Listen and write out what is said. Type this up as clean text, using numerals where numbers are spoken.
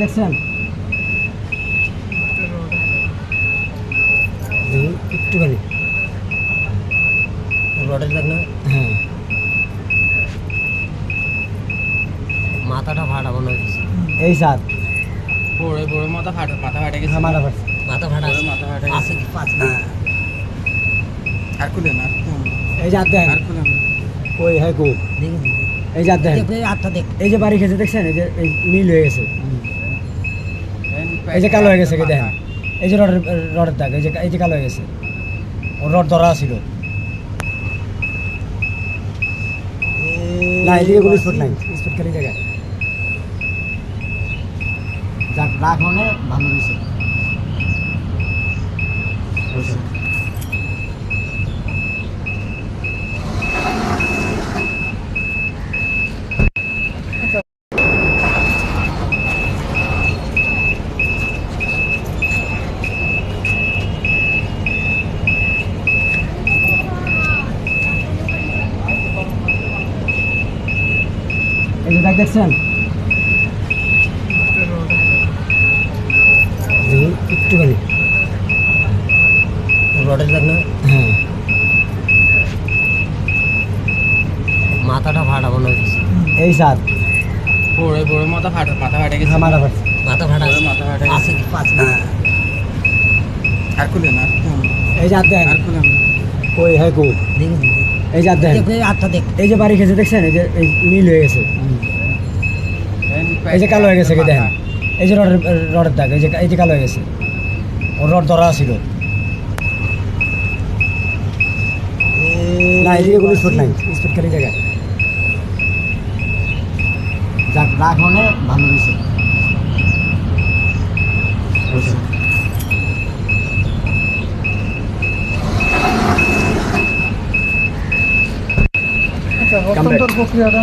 দেখছেন একটুখানি রডের দাগ না? হ্যাঁ মাথাটা ফাটা মনে হয়েছে। এই সাত বড় বড় মাথা ফাটে গেছে। হ্যাঁ মাথা ফাটছে মাথা ফাটা বড় মাথা ফাটে গেছে। আছে কি পাঁচ না? আর খুলেন আর খুলেন। এই জাত দেন আর খুলেন। ওই হ্যাঁ গো দেখি এই জাত দেন দেখবে আটটা দেখ। এই যে বাড়ি খেতে দেখছেন এই যে এই নীল হয়ে গেছে এই যে কালো হয়ে গেছে দেখেন এই যে রডের দাগ এই যে কালো হয়ে গেছে ওর রড ধরা ছিল না এদিকে কোনো স্পট নাই স্পট খালি জায়গায় যাক রাখ মানে ভালো হয়েছে এই যে দাগ দেখছেন একটুখানি রডের দাগ না? হ্যাঁ মাথাটা ফাটা মনে হয়েছে। এই সাত বড় বড় মাথা ফাটে গেছে। হ্যাঁ মাথা ফাটছে মাথা ফাটা বড় মাথা ফাটে গেছে। আছে কি পাঁচ না? আর খুলেন আর খুলেন। এই জাত দেন আর খুলেন। ওই হ্যাঁ গো দেখি এই জাত দেন দেখবে আটটা দেখ। এই যে বাড়ি খেতে দেখছেন এই যে এই নীল হয়ে গেছে এই যে কালো হয়ে গেছে দেখেন এই যে রডের দাগ এই যে কালো হয়ে গেছে ওর রড ধরা ছিল না এদিকে কোনো স্পট নাই স্পট খালি জায়গায় যাক রাখ মানে ভালো হয়েছে আচ্ছা হস্তান্তর প্রক্রিয়াটা